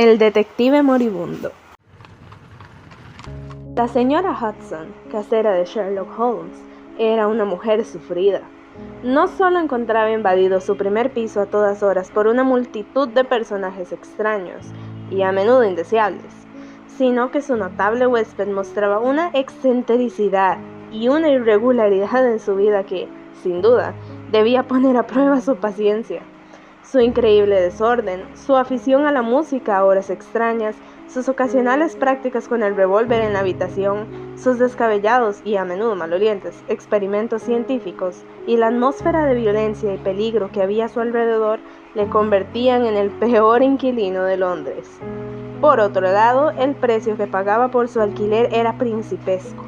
El detective moribundo. La señora Hudson, casera de Sherlock Holmes, era una mujer sufrida. No solo encontraba invadido su primer piso a todas horas por una multitud de personajes extraños y a menudo indeseables, sino que su notable huésped mostraba una excentricidad y una irregularidad en su vida que, sin duda, debía poner a prueba su paciencia. Su increíble desorden, su afición a la música a horas extrañas, sus ocasionales prácticas con el revólver en la habitación, sus descabellados y a menudo malolientes experimentos científicos y la atmósfera de violencia y peligro que había a su alrededor le convertían en el peor inquilino de Londres. Por otro lado, el precio que pagaba por su alquiler era principesco.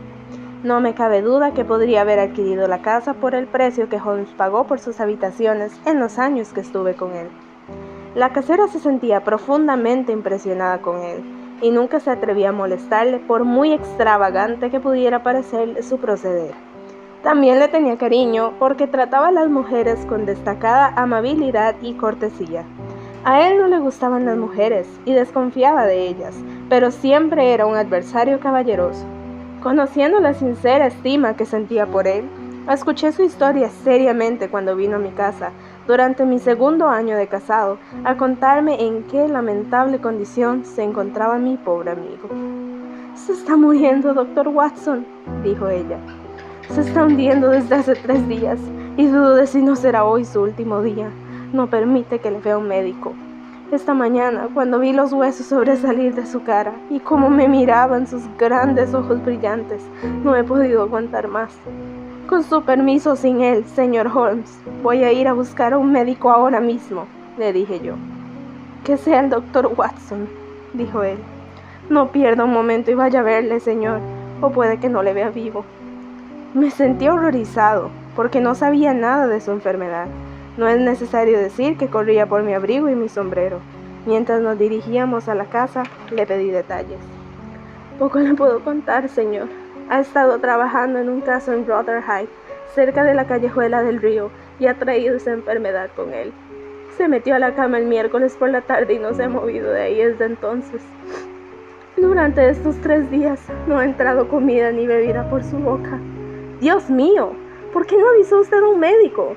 No me cabe duda que podría haber adquirido la casa por el precio que Holmes pagó por sus habitaciones en los años que estuve con él. La casera se sentía profundamente impresionada con él y nunca se atrevía a molestarle por muy extravagante que pudiera parecer su proceder. También le tenía cariño porque trataba a las mujeres con destacada amabilidad y cortesía. A él no le gustaban las mujeres y desconfiaba de ellas, pero siempre era un adversario caballeroso. Conociendo la sincera estima que sentía por él, escuché su historia seriamente cuando vino a mi casa, durante mi segundo año de casado, a contarme en qué lamentable condición se encontraba mi pobre amigo. «Se está muriendo, Dr. Watson», dijo ella. «Se está hundiendo desde hace 3 días y dudo de si no será hoy su último día. No permite que le vea un médico». Esta mañana, cuando vi los huesos sobresalir de su cara y cómo me miraban sus grandes ojos brillantes, no he podido aguantar más. «Con su permiso, sin él, señor Holmes, voy a ir a buscar a un médico ahora mismo», le dije yo. «Que sea el doctor Watson», dijo él. «No pierda un momento y vaya a verle, señor, o puede que no le vea vivo». Me sentí horrorizado, porque no sabía nada de su enfermedad. No es necesario decir que corría por mi abrigo y mi sombrero. Mientras nos dirigíamos a la casa, le pedí detalles. «Poco le puedo contar, señor. Ha estado trabajando en un caso en Rotherhithe, cerca de la callejuela del río, y ha traído esa enfermedad con él. Se metió a la cama el miércoles por la tarde y no se ha movido de ahí desde entonces. Durante estos 3 días no ha entrado comida ni bebida por su boca. Dios mío, ¿por qué no avisó usted a un médico?»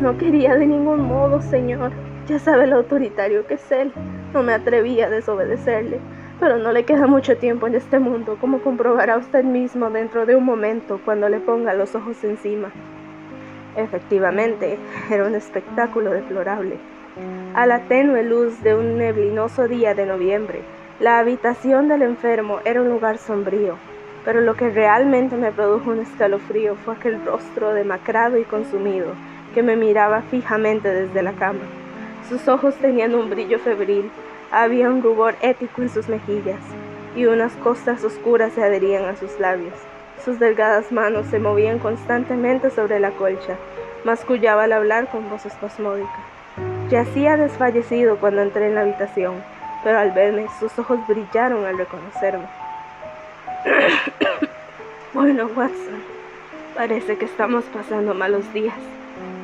«No quería de ningún modo, señor. Ya sabe lo autoritario que es él. No me atrevía a desobedecerle. Pero no le queda mucho tiempo en este mundo, como comprobará usted mismo dentro de un momento cuando le ponga los ojos encima». Efectivamente, era un espectáculo deplorable. A la tenue luz de un neblinoso día de noviembre, la habitación del enfermo era un lugar sombrío, pero lo que realmente me produjo un escalofrío fue aquel rostro demacrado y consumido que me miraba fijamente desde la cama. Sus ojos tenían un brillo febril, había un rubor ético en sus mejillas, y unas costras oscuras se adherían a sus labios. Sus delgadas manos se movían constantemente sobre la colcha, mascullaba al hablar con voz espasmódica. Yacía desfallecido cuando entré en la habitación, pero al verme, sus ojos brillaron al reconocerme. «Bueno, Watson, parece que estamos pasando malos días»,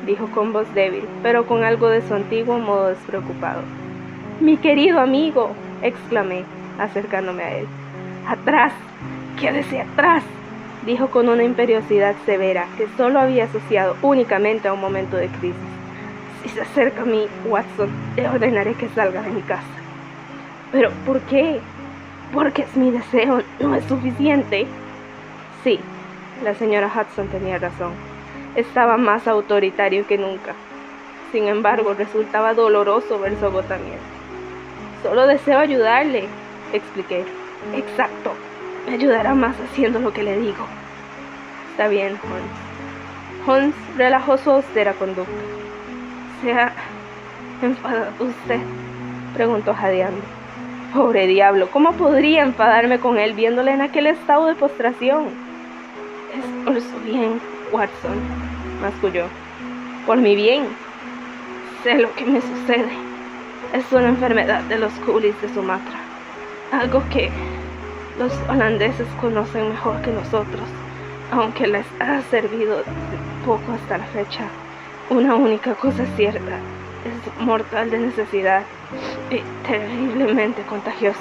dijo con voz débil, pero con algo de su antiguo modo despreocupado. «Mi querido amigo», exclamé, acercándome a él. «Atrás, quédese atrás», dijo con una imperiosidad severa que solo había asociado únicamente a un momento de crisis. «Si se acerca a mí, Watson, le ordenaré que salga de mi casa». «¿Pero por qué? Porque es mi deseo, ¿no es suficiente?» Sí, la señora Hudson tenía razón. Estaba más autoritario que nunca. Sin embargo, resultaba doloroso ver su agotamiento. «Solo deseo ayudarle», expliqué. «Exacto. Me ayudará más haciendo lo que le digo». «Está bien, Holmes». Holmes relajó su austera conducta. «¿Se ha enfadado usted?», preguntó jadeando. «Pobre diablo, ¿cómo podría enfadarme con él viéndole en aquel estado de postración?» «Es por su bien, Watson», masculló. «Por mi bien. Sé lo que me sucede. Es una enfermedad de los coolies de Sumatra. Algo que los holandeses conocen mejor que nosotros, aunque les ha servido de poco hasta la fecha. Una única cosa es cierta. Es mortal de necesidad y terriblemente contagiosa.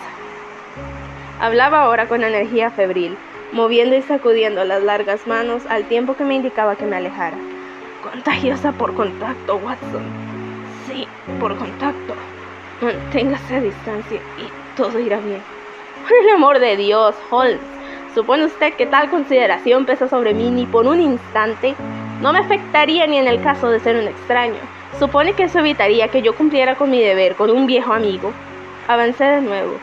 Hablaba ahora con energía febril, moviendo y sacudiendo las largas manos al tiempo que me indicaba que me alejara. Contagiosa por contacto, Watson. Sí, por contacto. Manténgase a distancia y todo irá bien. Por el amor de Dios, Holmes. ¿Supone usted que tal consideración pesa sobre mí ni por un instante? No me afectaría ni en el caso de ser un extraño. ¿Supone que eso evitaría que yo cumpliera con mi deber con un viejo amigo? Avancé de nuevo,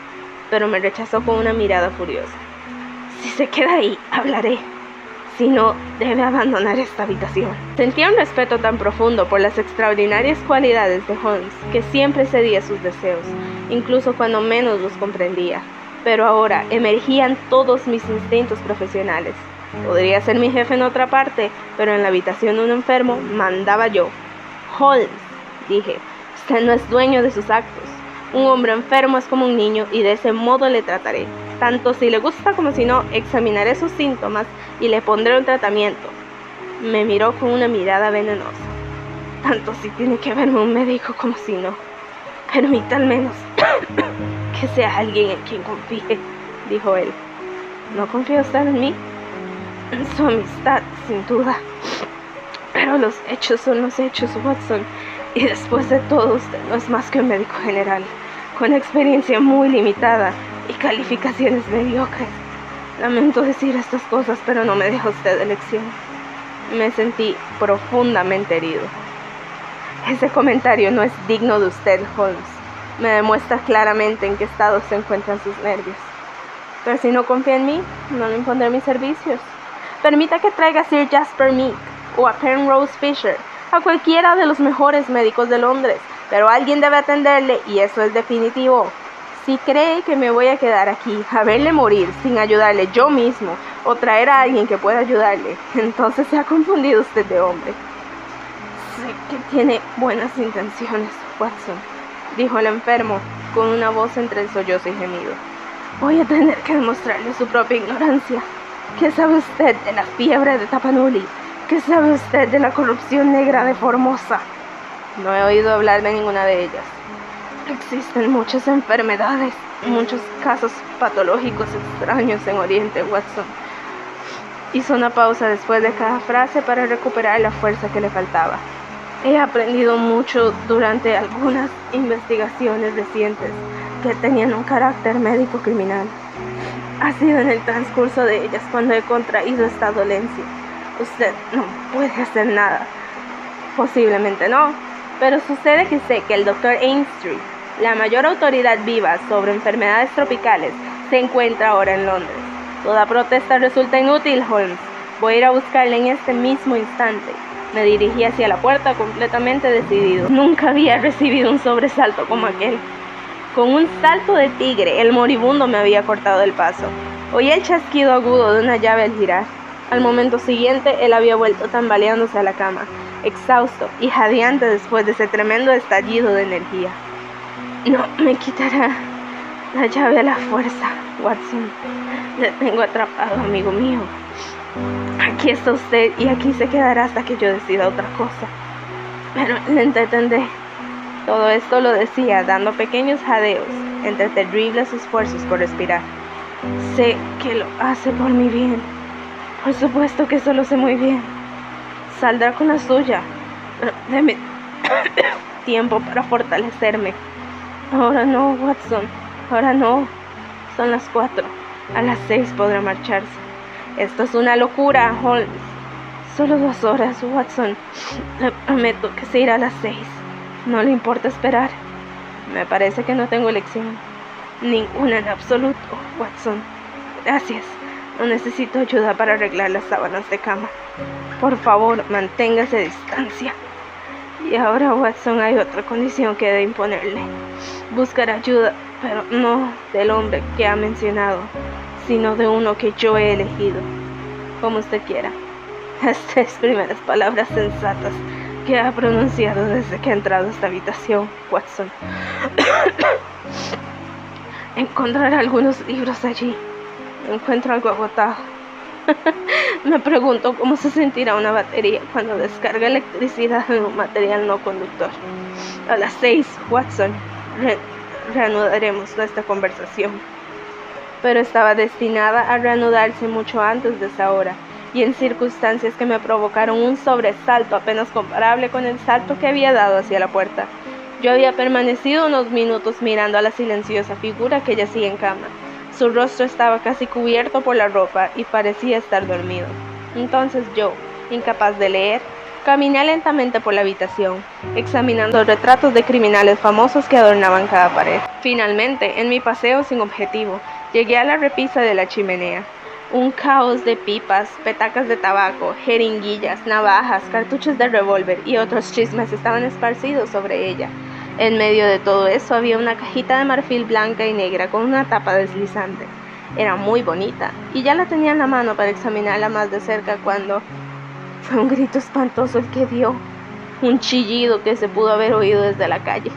pero me rechazó con una mirada furiosa. Si se queda ahí, hablaré. Si no, debe abandonar esta habitación. Sentía un respeto tan profundo por las extraordinarias cualidades de Holmes que siempre cedía a sus deseos, incluso cuando menos los comprendía. Pero ahora emergían todos mis instintos profesionales. Podría ser mi jefe en otra parte, pero en la habitación de un enfermo mandaba yo. Holmes, dije, usted no es dueño de sus actos. Un hombre enfermo es como un niño y de ese modo le trataré. Tanto si le gusta como si no, examinaré sus síntomas y le pondré un tratamiento. Me miró con una mirada venenosa. Tanto si tiene que verme un médico como si no. Permita al menos que sea alguien en quien confíe, dijo él. ¿No confía usted en mí? En su amistad, sin duda. Pero los hechos son los hechos, Watson. Y después de todo, usted no es más que un médico general, con experiencia muy limitada y calificaciones mediocres. Lamento decir estas cosas, pero no me deja usted elección. Me sentí profundamente herido. Ese comentario no es digno de usted, Holmes. Me demuestra claramente en qué estado se encuentran sus nervios. Pero si no confía en mí, no le impondré mis servicios. Permita que traiga a Sir Jasper Meek o a Penrose Fisher, a cualquiera de los mejores médicos de Londres, pero alguien debe atenderle y eso es definitivo. Si cree que me voy a quedar aquí a verle morir sin ayudarle yo mismo o traer a alguien que pueda ayudarle, entonces se ha confundido usted de hombre. Sé que tiene buenas intenciones, Watson, dijo el enfermo con una voz entre sollozo y gemido. Voy a tener que demostrarle su propia ignorancia. ¿Qué sabe usted de la fiebre de Tapanuli? ¿Qué sabe usted de la corrupción negra de Formosa? No he oído hablar de ninguna de ellas. Existen muchas enfermedades, muchos casos patológicos extraños en Oriente, Watson. Hizo una pausa después de cada frase para recuperar la fuerza que le faltaba. He aprendido mucho durante algunas investigaciones recientes que tenían un carácter médico-criminal. Ha sido en el transcurso de ellas cuando he contraído esta dolencia. Usted no puede hacer nada. Posiblemente no, pero sucede que sé que el Dr. Ainstree, la mayor autoridad viva sobre enfermedades tropicales, se encuentra ahora en Londres. Toda protesta resulta inútil, Holmes. Voy a ir a buscarle en este mismo instante. Me dirigí hacia la puerta completamente decidido. Nunca había recibido un sobresalto como aquel. Con un salto de tigre, el moribundo me había cortado el paso. Oí el chasquido agudo de una llave al girar. Al momento siguiente, él había vuelto tambaleándose a la cama, exhausto y jadeante después de ese tremendo estallido de energía. No me quitará la llave a la fuerza, Watson. Le tengo atrapado, amigo mío. Aquí está usted y aquí se quedará hasta que yo decida otra cosa. Pero le entretendré. Todo esto lo decía dando pequeños jadeos entre terribles esfuerzos por respirar. Sé que lo hace por mi bien. Por supuesto que eso lo sé muy bien. Saldrá con la suya. Pero deme tiempo para fortalecerme. Ahora no, Watson. Ahora no. Son las 4. A las 6 podrá marcharse. Esto es una locura, Holmes. Solo 2 horas, Watson. Le prometo que se irá a las 6. ¿No le importa esperar? Me parece que no tengo elección. Ninguna en absoluto, Watson. Gracias. No necesito ayuda para arreglar las sábanas de cama. Por favor, manténgase a distancia. Y ahora, Watson, hay otra condición que he de imponerle. Buscar ayuda, pero no del hombre que ha mencionado, sino de uno que yo he elegido. Como usted quiera. Las 3 primeras palabras sensatas que ha pronunciado desde que ha entrado a esta habitación, Watson. Encontrará algunos libros allí. Encuentro algo agotado. Me pregunto cómo se sentirá una batería cuando descarga electricidad en un material no conductor. A las 6, Watson. reanudaremos nuestra conversación. Pero estaba destinada a reanudarse mucho antes de esa hora, y en circunstancias que me provocaron un sobresalto apenas comparable con el salto que había dado hacia la puerta. Yo había permanecido unos minutos mirando a la silenciosa figura que yacía en cama. Su rostro estaba casi cubierto por la ropa y parecía estar dormido. Entonces yo, incapaz de leer, caminé lentamente por la habitación, examinando los retratos de criminales famosos que adornaban cada pared. Finalmente, en mi paseo sin objetivo, llegué a la repisa de la chimenea. Un caos de pipas, petacas de tabaco, jeringuillas, navajas, cartuchos de revólver y otros chismes estaban esparcidos sobre ella. En medio de todo eso había una cajita de marfil blanca y negra con una tapa deslizante. Era muy bonita, y ya la tenía en la mano para examinarla más de cerca cuando fue un grito espantoso el que dio, un chillido que se pudo haber oído desde la calle.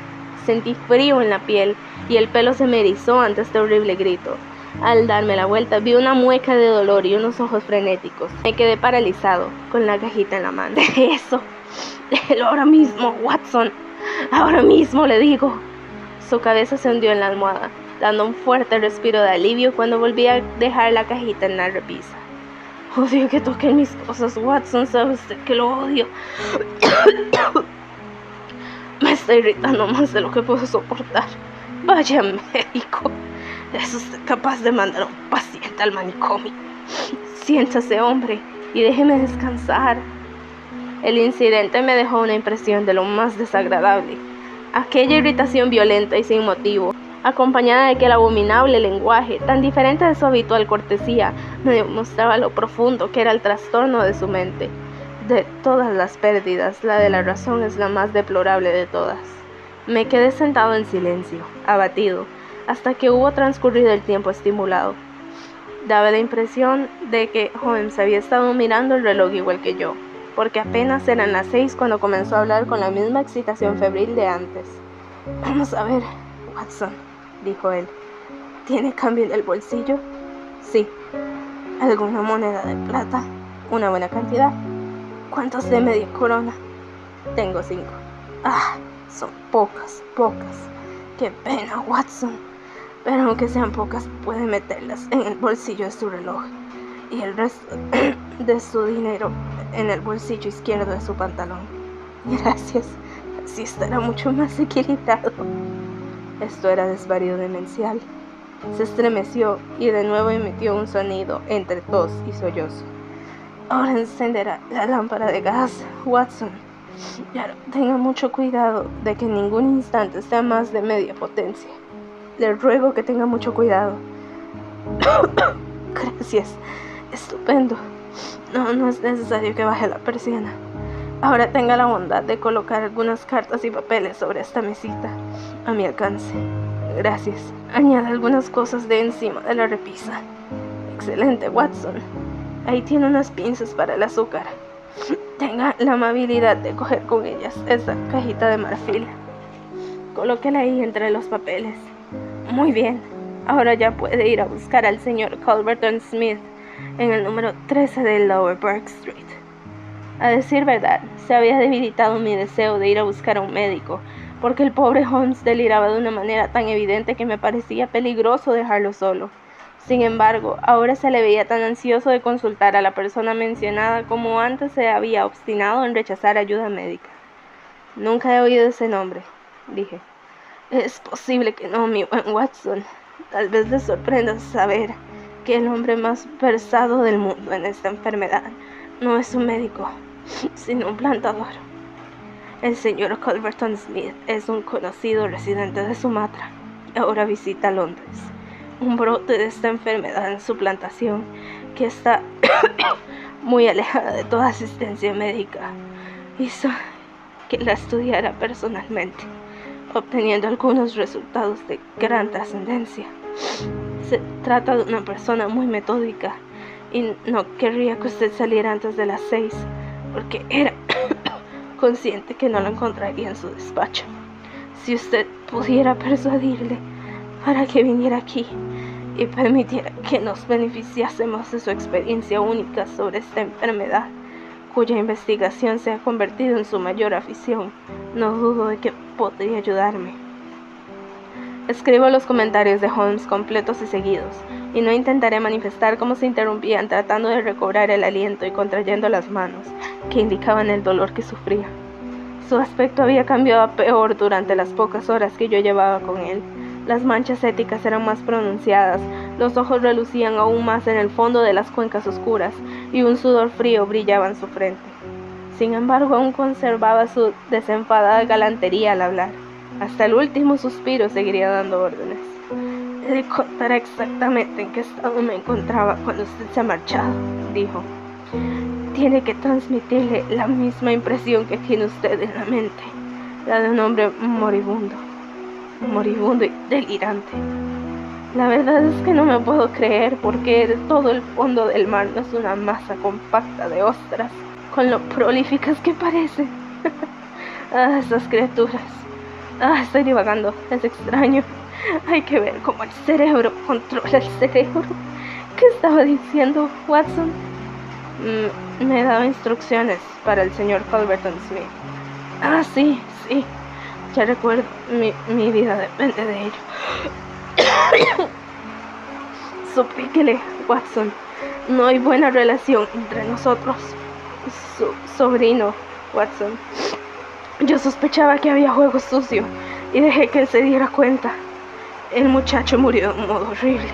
Sentí frío en la piel y el pelo se me erizó ante este horrible grito. Al darme la vuelta vi una mueca de dolor y unos ojos frenéticos. Me quedé paralizado, con la cajita en la mano. ¡Deje eso! ¡Déjelo ahora mismo, Watson! ¡Ahora mismo, le digo! Su cabeza se hundió en la almohada, dando un fuerte respiro de alivio cuando volví a dejar la cajita en la repisa. Odio que toquen mis cosas, Watson, sabe usted que lo odio. Me está irritando más de lo que puedo soportar. Vaya médico. ¿Es usted capaz de mandar a un paciente al manicomio? Siéntase, hombre, y déjeme descansar. El incidente me dejó una impresión de lo más desagradable. Aquella irritación violenta y sin motivo, acompañada de aquel abominable lenguaje, tan diferente de su habitual cortesía, me demostraba lo profundo que era el trastorno de su mente. De todas las pérdidas, la de la razón es la más deplorable de todas. Me quedé sentado en silencio, abatido, hasta que hubo transcurrido el tiempo estimulado. Daba la impresión de que Holmes había estado mirando el reloj igual que yo, porque apenas eran las 6 cuando comenzó a hablar con la misma excitación febril de antes. Vamos a ver, Watson, dijo él. ¿Tiene cambio en el bolsillo? Sí. ¿Alguna moneda de plata? Una buena cantidad. ¿Cuántos de media corona? Tengo 5. Ah, son pocas. Qué pena, Watson. Pero aunque sean pocas, puede meterlas en el bolsillo de su reloj y el resto de su dinero en el bolsillo izquierdo de su pantalón. Gracias, así estará mucho más equilibrado. Esto era desvarío demencial. Se estremeció y de nuevo emitió un sonido entre tos y sollozo. Ahora encenderá la lámpara de gas, Watson. Pero tenga mucho cuidado de que en ningún instante sea más de media potencia. Le ruego que tenga mucho cuidado. Gracias. Estupendo. No es necesario que baje la persiana. Ahora tenga la bondad de colocar algunas cartas y papeles sobre esta mesita, a mi alcance. Gracias. Añada algunas cosas de encima de la repisa. Excelente, Watson. Ahí tiene unas pinzas para el azúcar. Tenga la amabilidad de coger con ellas esa cajita de marfil. Colóquela ahí entre los papeles. Muy bien. Ahora ya puede ir a buscar al señor Culverton Smith en el número 13 de Lower Burke Street. A decir verdad, se había debilitado mi deseo de ir a buscar a un médico, porque el pobre Holmes deliraba de una manera tan evidente que me parecía peligroso dejarlo solo. Sin embargo, ahora se le veía tan ansioso de consultar a la persona mencionada como antes se había obstinado en rechazar ayuda médica. Nunca he oído ese nombre, dije. Es posible que no, mi buen Watson. Tal vez le sorprenda saber que el hombre más versado del mundo en esta enfermedad no es un médico, sino un plantador. El señor Culverton Smith es un conocido residente de Sumatra y ahora visita Londres. Un brote de esta enfermedad en su plantación, que está muy alejada de toda asistencia médica, hizo que la estudiara personalmente, obteniendo algunos resultados de gran trascendencia. Se trata de una persona muy metódica y no querría que usted saliera antes de las 6, porque era consciente que no lo encontraría en su despacho. Si usted pudiera persuadirle para que viniera aquí y permitiera que nos beneficiásemos de su experiencia única sobre esta enfermedad, cuya investigación se ha convertido en su mayor afición, no dudo de que podría ayudarme. Escribo los comentarios de Holmes completos y seguidos, y no intentaré manifestar cómo se interrumpían tratando de recobrar el aliento y contrayendo las manos, que indicaban el dolor que sufría. Su aspecto había cambiado a peor durante las pocas horas que yo llevaba con él. Las manchas éticas eran más pronunciadas, los ojos relucían aún más en el fondo de las cuencas oscuras, y un sudor frío brillaba en su frente. Sin embargo, aún conservaba su desenfadada galantería al hablar. Hasta el último suspiro seguiría dando órdenes. Le contaré exactamente en qué estado me encontraba cuando usted se ha marchado, dijo. Tiene que transmitirle la misma impresión que tiene usted en la mente, la de un hombre moribundo y delirante. La verdad es que no me puedo creer porque todo el fondo del mar no es una masa compacta de ostras, con lo prolíficas que parecen. Esas criaturas. Estoy divagando, es extraño. Hay que ver cómo el cerebro controla el cerebro. ¿Qué estaba diciendo, Watson? Me daba instrucciones para el señor Culverton Smith. Sí, ya recuerdo, mi vida depende de ello. Suplíquele, Watson, no hay buena relación entre nosotros. Su sobrino, Watson. Yo sospechaba que había juego sucio y dejé que él se diera cuenta. El muchacho murió de un modo horrible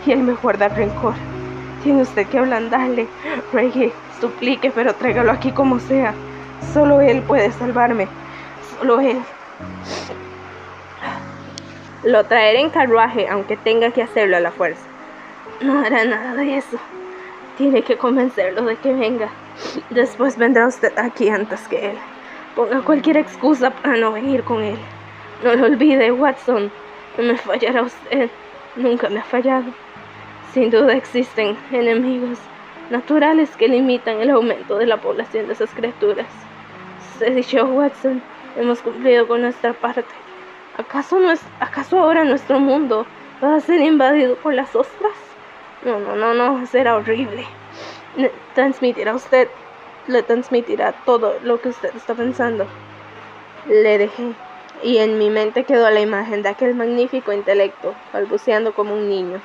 y él me guarda rencor. Tiene usted que ablandarle, Reggie, suplique, pero tráigalo aquí como sea. Solo él puede salvarme, solo él. Lo traeré en carruaje, aunque tenga que hacerlo a la fuerza. No hará nada de eso. Tiene que convencerlo de que venga. Después vendrá usted aquí antes que él. Ponga cualquier excusa para no venir con él. No lo olvide, Watson. No me fallará usted. Nunca me ha fallado. Sin duda existen enemigos naturales que limitan el aumento de la población de esas criaturas. Usted y yo, Watson, hemos cumplido con nuestra parte. ¿Acaso ahora nuestro mundo va a ser invadido por las ostras? No, será horrible. Le transmitirá todo lo que usted está pensando. Le dejé, y en mi mente quedó la imagen de aquel magnífico intelecto, balbuceando como un niño.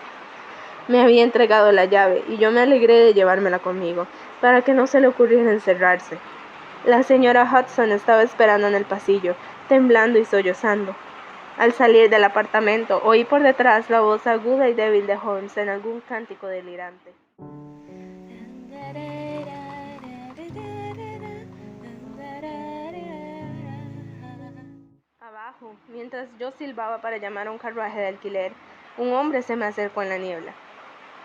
Me había entregado la llave, y yo me alegré de llevármela conmigo, para que no se le ocurriera encerrarse. La señora Hudson estaba esperando en el pasillo, temblando y sollozando. Al salir del apartamento, oí por detrás la voz aguda y débil de Holmes en algún cántico delirante. Abajo, mientras yo silbaba para llamar a un carruaje de alquiler, un hombre se me acercó en la niebla.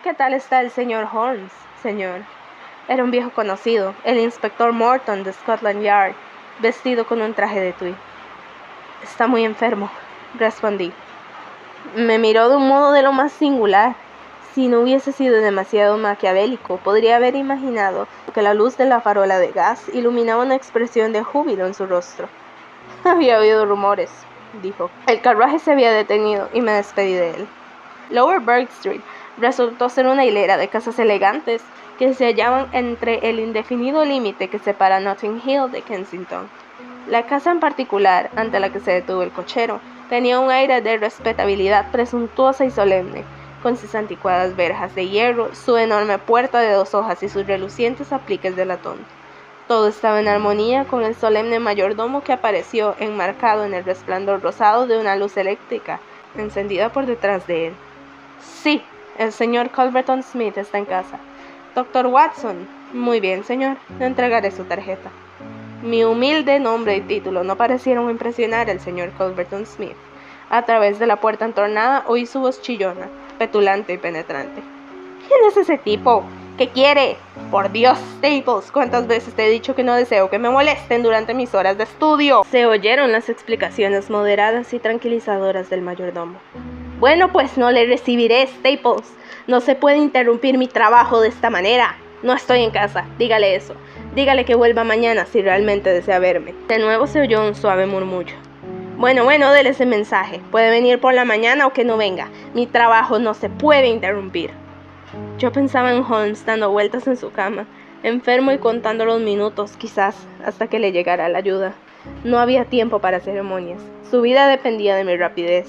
¿Qué tal está el señor Holmes, señor? Era un viejo conocido, el inspector Morton de Scotland Yard, vestido con un traje de tweed. Está muy enfermo, respondí. Me miró de un modo de lo más singular. Si no hubiese sido demasiado maquiavélico, podría haber imaginado que la luz de la farola de gas iluminaba una expresión de júbilo en su rostro. Había oído rumores, dijo. El carruaje se había detenido y me despedí de él. Lower Burke Street resultó ser una hilera de casas elegantes que se hallaban entre el indefinido límite que separa Notting Hill de Kensington. La casa en particular, ante la que se detuvo el cochero, tenía un aire de respetabilidad presuntuosa y solemne, con sus anticuadas verjas de hierro, su enorme puerta de 2 hojas y sus relucientes apliques de latón. Todo estaba en armonía con el solemne mayordomo que apareció enmarcado en el resplandor rosado de una luz eléctrica, encendida por detrás de él. Sí, el señor Culverton Smith está en casa. Doctor Watson. Muy bien, señor. Le entregaré su tarjeta. Mi humilde nombre y título no parecieron impresionar al señor Culverton Smith. A través de la puerta entornada oí su voz chillona, petulante y penetrante. ¿Quién es ese tipo? ¿Qué quiere? Por Dios, Staples, ¿cuántas veces te he dicho que no deseo que me molesten durante mis horas de estudio? Se oyeron las explicaciones moderadas y tranquilizadoras del mayordomo. Bueno, pues no le recibiré, Staples. No se puede interrumpir mi trabajo de esta manera. No estoy en casa, dígale eso. Dígale que vuelva mañana si realmente desea verme. De nuevo se oyó un suave murmullo. Bueno, dele ese mensaje. Puede venir por la mañana o que no venga. Mi trabajo no se puede interrumpir. Yo pensaba en Holmes dando vueltas en su cama, enfermo y contando los minutos, quizás, hasta que le llegara la ayuda. No había tiempo para ceremonias. Su vida dependía de mi rapidez.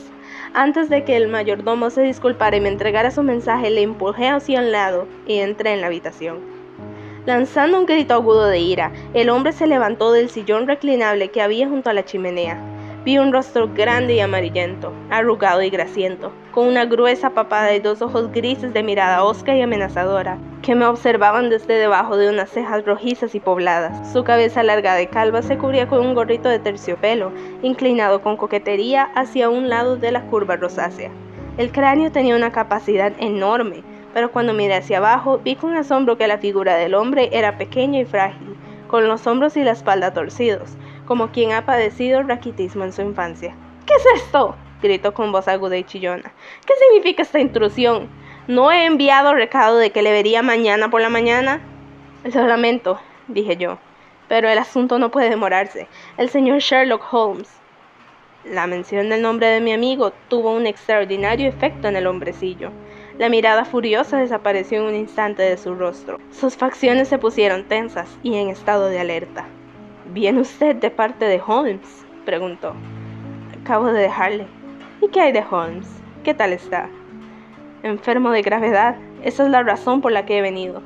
Antes de que el mayordomo se disculpara y me entregara su mensaje, le empujé hacia un lado y entré en la habitación. Lanzando un grito agudo de ira, el hombre se levantó del sillón reclinable que había junto a la chimenea. Vi un rostro grande y amarillento, arrugado y grasiento, con una gruesa papada y dos ojos grises de mirada hosca y amenazadora, que me observaban desde debajo de unas cejas rojizas y pobladas. Su cabeza larga de calva se cubría con un gorrito de terciopelo, inclinado con coquetería hacia un lado de la curva rosácea. El cráneo tenía una capacidad enorme, pero cuando miré hacia abajo, vi con asombro que la figura del hombre era pequeña y frágil, con los hombros y la espalda torcidos, como quien ha padecido raquitismo en su infancia. ¿Qué es esto?, gritó con voz aguda y chillona. ¿Qué significa esta intrusión? ¿No he enviado recado de que le vería mañana por la mañana? Lo lamento, dije yo, pero el asunto no puede demorarse. El señor Sherlock Holmes. La mención del nombre de mi amigo tuvo un extraordinario efecto en el hombrecillo. La mirada furiosa desapareció en un instante de su rostro. Sus facciones se pusieron tensas y en estado de alerta. ¿Viene usted de parte de Holmes?, preguntó. Acabo de dejarle. ¿Y qué hay de Holmes? ¿Qué tal está? Enfermo de gravedad. Esa es la razón por la que he venido.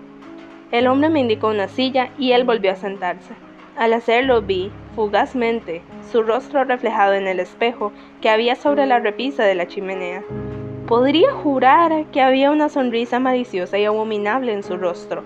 El hombre me indicó una silla y él volvió a sentarse. Al hacerlo vi, fugazmente, su rostro reflejado en el espejo que había sobre la repisa de la chimenea. Podría jurar que había una sonrisa maliciosa y abominable en su rostro.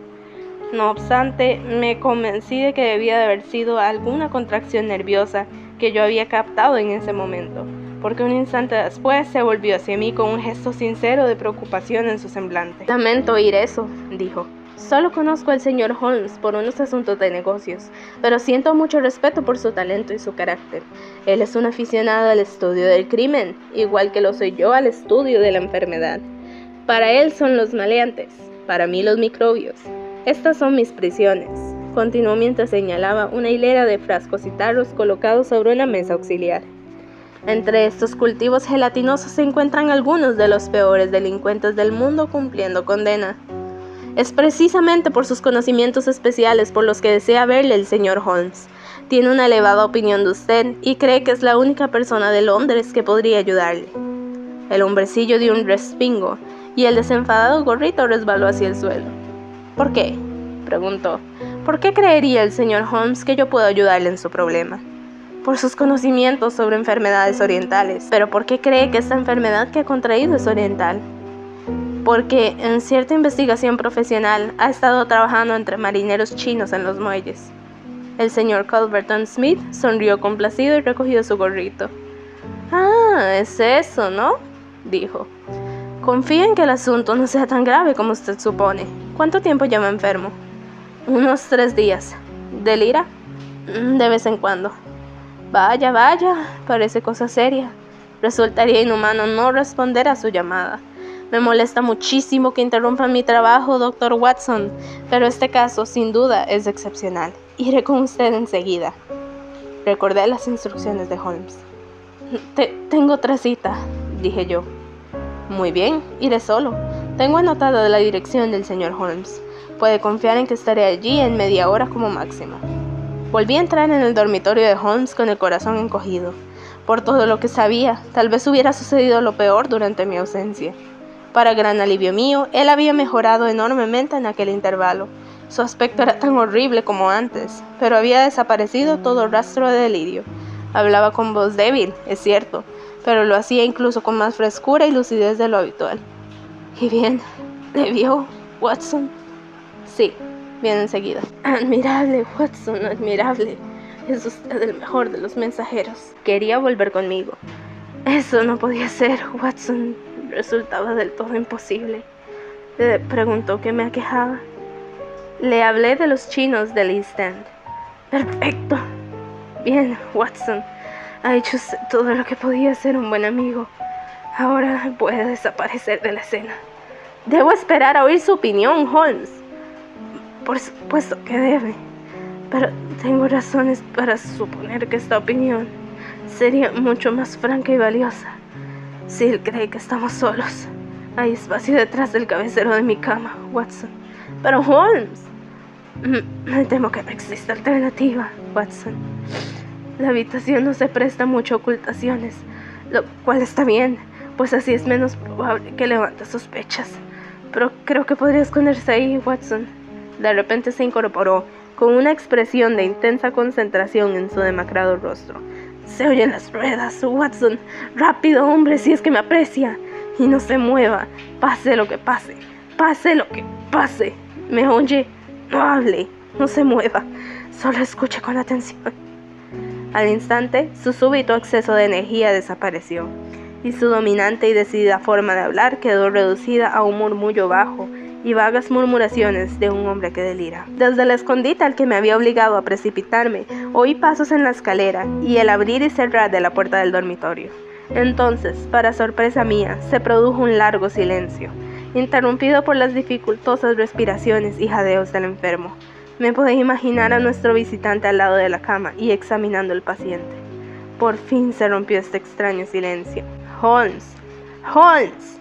No obstante, me convencí de que debía de haber sido alguna contracción nerviosa que yo había captado en ese momento, porque un instante después se volvió hacia mí con un gesto sincero de preocupación en su semblante. Lamento oír eso, dijo. Solo conozco al señor Holmes por unos asuntos de negocios, pero siento mucho respeto por su talento y su carácter. Él es un aficionado al estudio del crimen, igual que lo soy yo al estudio de la enfermedad. Para él son los maleantes, para mí los microbios. Estas son mis prisiones, continuó mientras señalaba una hilera de frascos y tarros colocados sobre una mesa auxiliar. Entre estos cultivos gelatinosos se encuentran algunos de los peores delincuentes del mundo cumpliendo condena. Es precisamente por sus conocimientos especiales por los que desea verle el señor Holmes. Tiene una elevada opinión de usted y cree que es la única persona de Londres que podría ayudarle. El hombrecillo dio un respingo y el desenfadado gorrito resbaló hacia el suelo. ¿Por qué?, preguntó. ¿Por qué creería el señor Holmes que yo puedo ayudarle en su problema? Por sus conocimientos sobre enfermedades orientales. ¿Pero por qué cree que esta enfermedad que ha contraído es oriental? Porque en cierta investigación profesional ha estado trabajando entre marineros chinos en los muelles. El señor Culverton Smith sonrió complacido y recogió su gorrito. Ah, es eso, ¿no?, dijo. Confío en que el asunto no sea tan grave como usted supone. ¿Cuánto tiempo lleva enfermo? Unos 3 días. ¿Delira? De vez en cuando. Vaya, parece cosa seria. Resultaría inhumano no responder a su llamada. Me molesta muchísimo que interrumpan mi trabajo, Dr. Watson, pero este caso, sin duda, es excepcional. Iré con usted enseguida. Recordé las instrucciones de Holmes. Tengo otra cita, dije yo. Muy bien, iré solo. Tengo anotada la dirección del señor Holmes. Puede confiar en que estaré allí en media hora como máximo. Volví a entrar en el dormitorio de Holmes con el corazón encogido. Por todo lo que sabía, tal vez hubiera sucedido lo peor durante mi ausencia. Para gran alivio mío, él había mejorado enormemente en aquel intervalo. Su aspecto era tan horrible como antes, pero había desaparecido todo rastro de delirio. Hablaba con voz débil, es cierto, pero lo hacía incluso con más frescura y lucidez de lo habitual. ¿Y bien? ¿Le vio, Watson? Sí, viene enseguida. Admirable, Watson, admirable. Es usted el mejor de los mensajeros. Quería volver conmigo. Eso no podía ser, Watson. Resultaba del todo imposible. Le preguntó qué me aquejaba. Le hablé de los chinos del East End. Perfecto. Bien, Watson. Ha hecho todo lo que podía ser un buen amigo. Ahora puede desaparecer de la escena. Debo esperar a oír su opinión, Holmes. Por supuesto que debe. Pero tengo razones para suponer que esta opinión sería mucho más franca y valiosa si él cree que estamos solos. Hay espacio detrás del cabecero de mi cama, Watson. Pero Holmes, me temo que no existe alternativa, Watson. La habitación no se presta mucho a ocultaciones, lo cual está bien. pues así es menos probable que levante sospechas. Pero creo que podría esconderse ahí, Watson. De repente se incorporó, con una expresión de intensa concentración en su demacrado rostro. Se oyen las ruedas, Watson. Rápido, hombre, si es que me aprecia. Y no se mueva, pase lo que pase. Pase lo que pase. ¿Me oye? No hable, no se mueva. Solo escuche con atención. Al instante, su súbito exceso de energía desapareció, y su dominante y decidida forma de hablar quedó reducida a un murmullo bajo y vagas murmuraciones de un hombre que delira. Desde el escondite al que me había obligado a precipitarme, oí pasos en la escalera y el abrir y cerrar de la puerta del dormitorio. Entonces, para sorpresa mía, se produjo un largo silencio, interrumpido por las dificultosas respiraciones y jadeos del enfermo. Me podía imaginar a nuestro visitante al lado de la cama y examinando al paciente. Por fin se rompió este extraño silencio. «Holmes, Holmes»,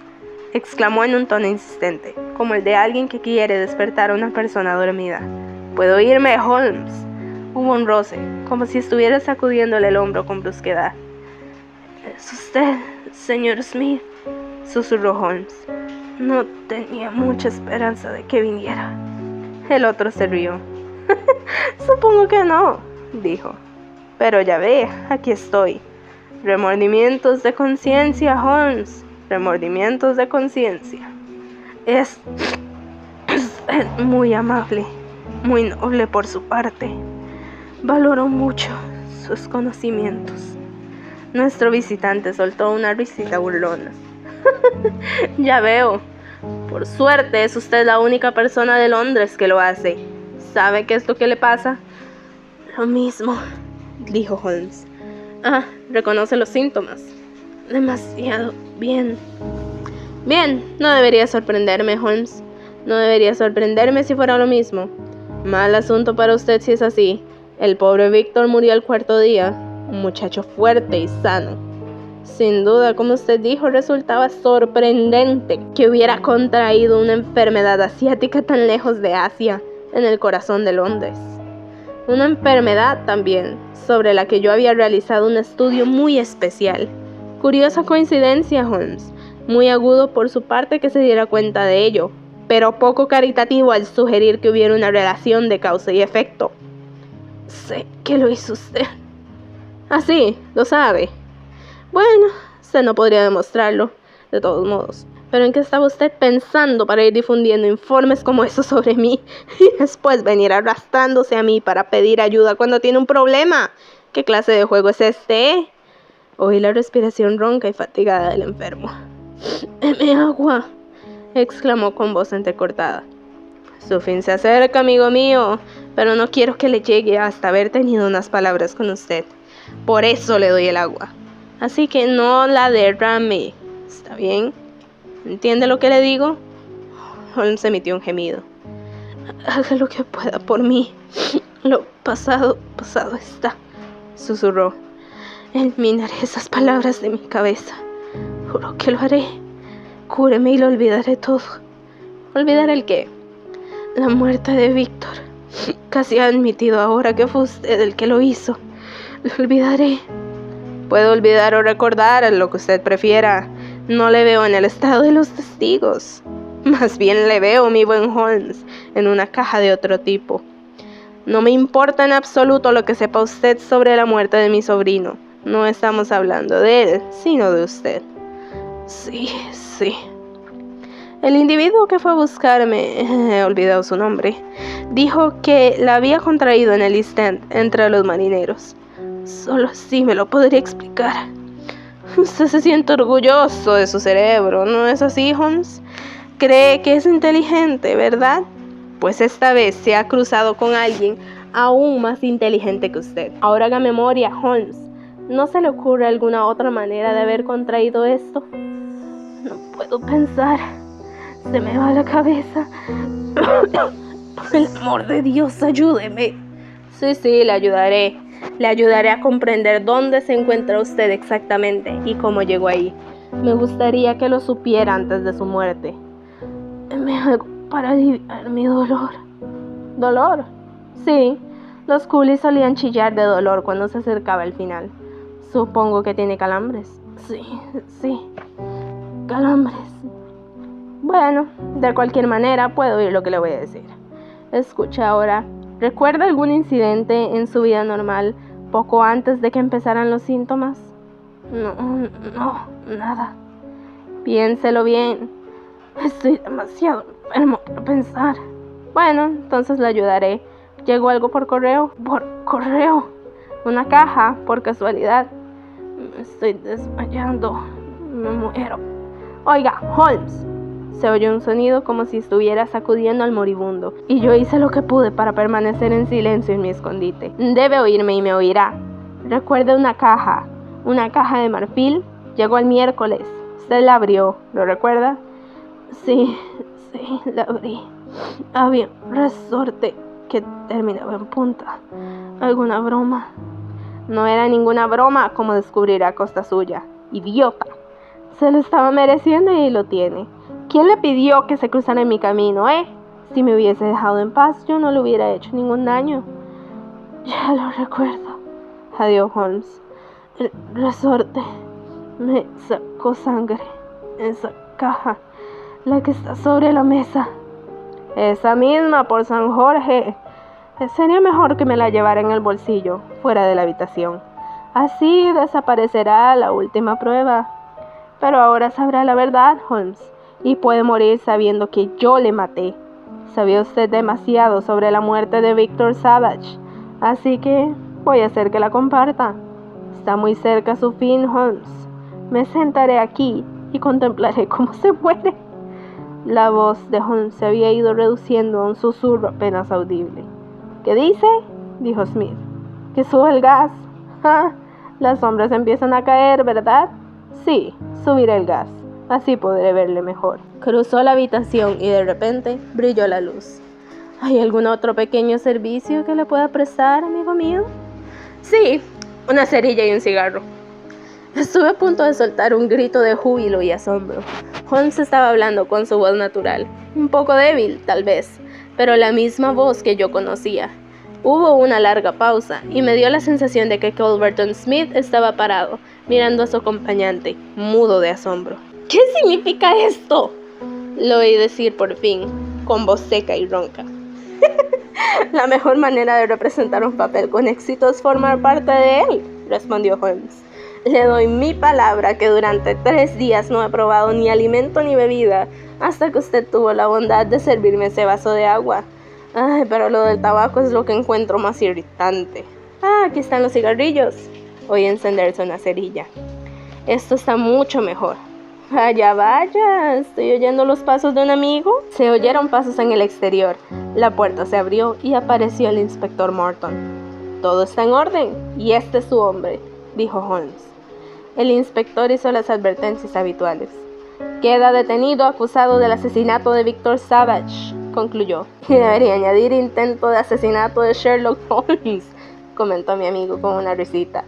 exclamó en un tono insistente, como el de alguien que quiere despertar a una persona dormida. «¿Puedo irme, Holmes?». Hubo un roce, como si estuviera sacudiéndole el hombro con brusquedad. «¿Es usted, señor Smith?», susurró Holmes. «No tenía mucha esperanza de que viniera». El otro se rió. «Supongo que no», dijo. «Pero ya ve, aquí estoy. Remordimientos de conciencia, Holmes. Remordimientos de conciencia. Es muy amable, muy noble por su parte. Valoro mucho sus conocimientos». Nuestro visitante soltó una risita burlona. «Ya veo. Por suerte es usted la única persona de Londres que lo hace. ¿Sabe qué es lo que le pasa?». «Lo mismo», dijo Holmes. «Ah, reconoce los síntomas». «Demasiado bien». «Bien, no debería sorprenderme, Holmes. No debería sorprenderme si fuera lo mismo. Mal asunto para usted si es así. El pobre Víctor murió al cuarto día. Un muchacho fuerte y sano. Sin duda, como usted dijo, resultaba sorprendente que hubiera contraído una enfermedad asiática tan lejos de Asia, en el corazón de Londres. Una enfermedad también, sobre la que yo había realizado un estudio muy especial. Curiosa coincidencia, Holmes. Muy agudo por su parte que se diera cuenta de ello, pero poco caritativo al sugerir que hubiera una relación de causa y efecto. «Sé que lo hizo usted». «Ah, sí, lo sabe». «Bueno, usted no podría demostrarlo, de todos modos. Pero ¿en qué estaba usted pensando para ir difundiendo informes como esos sobre mí y después venir arrastrándose a mí para pedir ayuda cuando tiene un problema? ¿Qué clase de juego es este?». Oí la respiración ronca y fatigada del enfermo. «¡Deme agua!», exclamó con voz entrecortada. «Su fin se acerca, amigo mío, pero no quiero que le llegue hasta haber tenido unas palabras con usted. Por eso le doy el agua. Así que no la derrame. ¿Está bien? ¿Entiende lo que le digo?». Holmes emitió un gemido. «Haga lo que pueda por mí. Lo pasado, pasado está», susurró. «Eliminaré esas palabras de mi cabeza. Juro que lo haré. Cúreme y lo olvidaré todo». «¿Olvidar el qué?». «La muerte de Víctor. Casi ha admitido ahora que fue usted el que lo hizo. Lo olvidaré». «Puede olvidar o recordar, lo que usted prefiera. No le veo en el estado de los testigos. Más bien le veo, mi buen Holmes, en una caja de otro tipo. No me importa en absoluto lo que sepa usted sobre la muerte de mi sobrino. No estamos hablando de él, sino de usted». «Sí, sí». «El individuo que fue a buscarme, he olvidado su nombre, dijo que la había contraído en el East End entre los marineros. Solo así me lo podría explicar». «Usted se siente orgulloso de su cerebro, ¿no es así, Holmes? Cree que es inteligente, ¿verdad? Pues esta vez se ha cruzado con alguien aún más inteligente que usted. Ahora haga memoria, Holmes. ¿No se le ocurre alguna otra manera de haber contraído esto?». «No puedo pensar. Se me va la cabeza». «Por el amor de Dios, ayúdeme». Sí, le ayudaré. Le ayudaré a comprender dónde se encuentra usted exactamente y cómo llegó ahí. Me gustaría que lo supiera antes de su muerte». «Me hago para aliviar mi dolor». «¿Dolor?». «Sí, los coolies solían chillar de dolor cuando se acercaba el final. Supongo que tiene calambres». Sí. calambres. Bueno, de cualquier manera puedo oír lo que le voy a decir. Escucha ahora. ¿Recuerda algún incidente en su vida normal poco antes de que empezaran los síntomas? No, nada. Piénselo bien. Estoy demasiado enfermo para pensar. Bueno, entonces le ayudaré. ¿Llegó algo por correo? ¿Por correo? ¿Una caja, por casualidad? Me estoy desmayando. Me muero. Oiga, Holmes. Se oyó un sonido como si estuviera sacudiendo al moribundo, y yo hice lo que pude para permanecer en silencio en mi escondite. Debe oírme y me oirá. Recuerde una caja de marfil. Llegó el miércoles. Usted la abrió, ¿lo recuerda? Sí, la abrí. Había un resorte que terminaba en punta. ¿Alguna broma? No era ninguna broma, como descubrirá a costa suya. Idiota. Se lo estaba mereciendo y lo tiene. ¿Quién le pidió que se cruzara en mi camino, Si me hubiese dejado en paz, yo no le hubiera hecho ningún daño. Ya lo recuerdo. Adiós, Holmes. El resorte me sacó sangre. Esa caja, la que está sobre la mesa. Esa misma, por San Jorge. Sería mejor que me la llevara en el bolsillo, fuera de la habitación. Así desaparecerá la última prueba. Pero ahora sabrá la verdad, Holmes, y puede morir sabiendo que yo le maté. Sabía usted demasiado sobre la muerte de Victor Savage, así que voy a hacer que la comparta. Está muy cerca su fin, Holmes. Me sentaré aquí y contemplaré cómo se muere. La voz de Holmes se había ido reduciendo a un susurro apenas audible. ¿Qué dice?, dijo Smith. Que sube el gas. Las sombras empiezan a caer, ¿verdad? Sí, subiré el gas. Así podré verle mejor. Cruzó la habitación y de repente brilló la luz. ¿Hay algún otro pequeño servicio que le pueda prestar, amigo mío? Sí, una cerilla y un cigarro. Estuve a punto de soltar un grito de júbilo y asombro. Holmes estaba hablando con su voz natural, un poco débil, tal vez, pero la misma voz que yo conocía. Hubo una larga pausa y me dio la sensación de que Culverton Smith estaba parado, mirando a su acompañante, mudo de asombro. ¿Qué significa esto?, lo oí decir por fin, con voz seca y ronca. La mejor manera de representar un papel con éxito es formar parte de él, respondió Holmes. Le doy mi palabra que durante 3 días no he probado ni alimento ni bebida, hasta que usted tuvo la bondad de servirme ese vaso de agua. Ay, pero lo del tabaco es lo que encuentro más irritante. Aquí están los cigarrillos. Oí encenderse una cerilla. Esto está mucho mejor. Vaya, estoy oyendo los pasos de un amigo. Se oyeron pasos en el exterior. La puerta se abrió y apareció el inspector Morton. Todo está en orden, y este es su hombre, dijo Holmes. El inspector hizo las advertencias habituales. Queda detenido acusado del asesinato de Victor Savage, concluyó. Y debería añadir intento de asesinato de Sherlock Holmes, comentó mi amigo con una risita.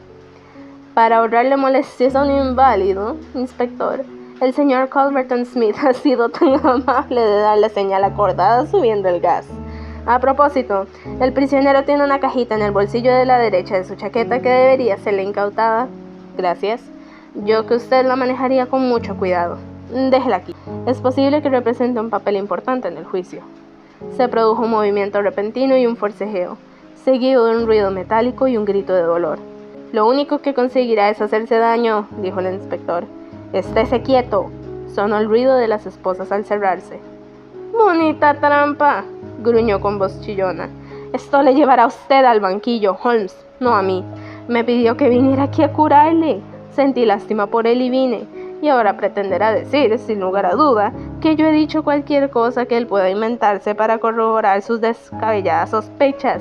Para ahorrarle molestias a un inválido, inspector, el señor Culverton Smith ha sido tan amable de dar la señal acordada subiendo el gas. A propósito, el prisionero tiene una cajita en el bolsillo de la derecha de su chaqueta que debería serle incautada. Gracias. Yo que usted la manejaría con mucho cuidado. Déjela aquí. Es posible que represente un papel importante en el juicio. Se produjo un movimiento repentino y un forcejeo, seguido de un ruido metálico y un grito de dolor. Lo único que conseguirá es hacerse daño, dijo el inspector. Estése quieto, sonó el ruido de las esposas al cerrarse. Bonita trampa, gruñó con voz chillona. Esto le llevará a usted al banquillo, Holmes, no a mí. Me pidió que viniera aquí a curarle. Sentí lástima por él y vine. Y ahora pretenderá decir, sin lugar a duda, que yo he dicho cualquier cosa que él pueda inventarse para corroborar sus descabelladas sospechas.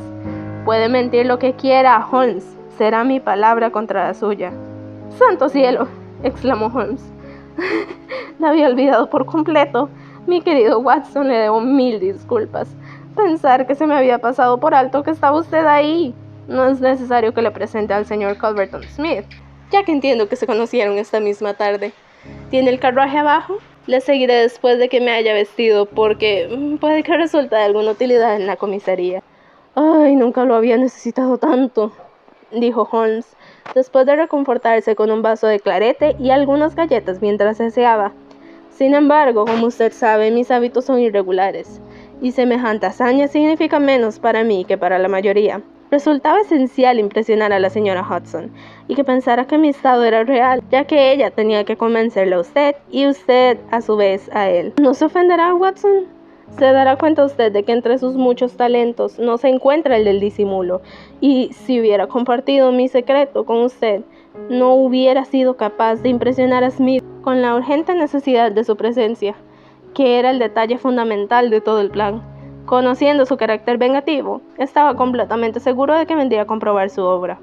Puede mentir lo que quiera, Holmes. Será mi palabra contra la suya. ¡Santo cielo!, exclamó Holmes. La había olvidado por completo. Mi querido Watson, le debo 1000 disculpas. Pensar que se me había pasado por alto que estaba usted ahí. No es necesario que le presente al señor Culverton Smith, ya que entiendo que se conocieron esta misma tarde. ¿Tiene el carruaje abajo? Le seguiré después de que me haya vestido, porque puede que resulte de alguna utilidad en la comisaría. Ay, nunca lo había necesitado tanto, dijo Holmes, después de reconfortarse con un vaso de clarete y algunas galletas mientras deseaba. Sin embargo, como usted sabe, mis hábitos son irregulares, y semejante hazaña significa menos para mí que para la mayoría. Resultaba esencial impresionar a la señora Hudson, y que pensara que mi estado era real, ya que ella tenía que convencerle a usted, y usted, a su vez, a él. ¿No se ofenderá, Watson? Se dará cuenta usted de que entre sus muchos talentos no se encuentra el del disimulo, y si hubiera compartido mi secreto con usted, no hubiera sido capaz de impresionar a Smith con la urgente necesidad de su presencia, que era el detalle fundamental de todo el plan. Conociendo su carácter vengativo, estaba completamente seguro de que vendría a comprobar su obra.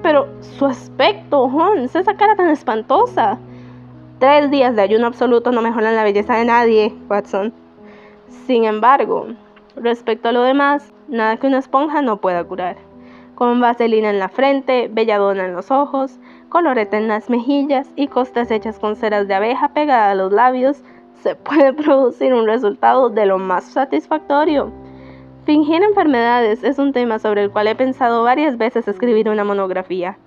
Pero su aspecto, Holmes, esa cara tan espantosa. 3 días de ayuno absoluto no mejoran la belleza de nadie, Watson. Sin embargo, respecto a lo demás, nada que una esponja no pueda curar. Con vaselina en la frente, belladona en los ojos, colorete en las mejillas y costras hechas con ceras de abeja pegadas a los labios, se puede producir un resultado de lo más satisfactorio. Fingir enfermedades es un tema sobre el cual he pensado varias veces escribir una monografía.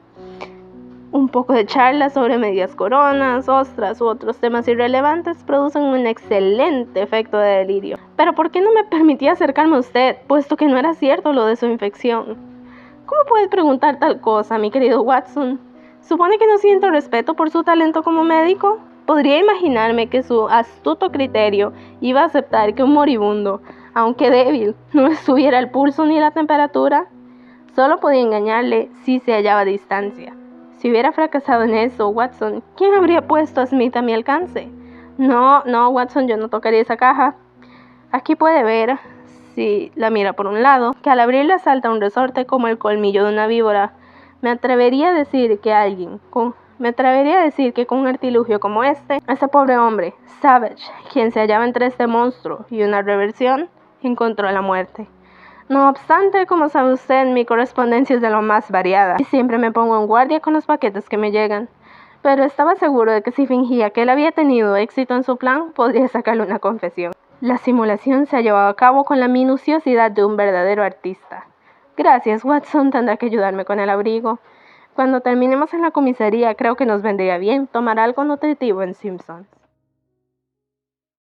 Un poco de charlas sobre medias coronas, ostras u otros temas irrelevantes producen un excelente efecto de delirio. Pero ¿por qué no me permitía acercarme a usted, puesto que no era cierto lo de su infección? ¿Cómo puede preguntar tal cosa, mi querido Watson? ¿Supone que no siento respeto por su talento como médico? Podría imaginarme que su astuto criterio iba a aceptar que un moribundo, aunque débil, no le subiera el pulso ni la temperatura. Solo podía engañarle si se hallaba a distancia. Si hubiera fracasado en eso, Watson, ¿quién habría puesto a Smith a mi alcance? No, Watson, yo no tocaría esa caja. Aquí puede ver, si la mira por un lado, que al abrirla salta un resorte como el colmillo de una víbora. Me atrevería a decir que con un artilugio como ese pobre hombre, Savage, quien se hallaba entre este monstruo y una reversión, encontró la muerte. No obstante, como sabe usted, mi correspondencia es de lo más variada, y siempre me pongo en guardia con los paquetes que me llegan. Pero estaba seguro de que si fingía que él había tenido éxito en su plan, podría sacarle una confesión. La simulación se ha llevado a cabo con la minuciosidad de un verdadero artista. Gracias, Watson, tendrá que ayudarme con el abrigo. Cuando terminemos en la comisaría, creo que nos vendría bien tomar algo nutritivo en Simpsons.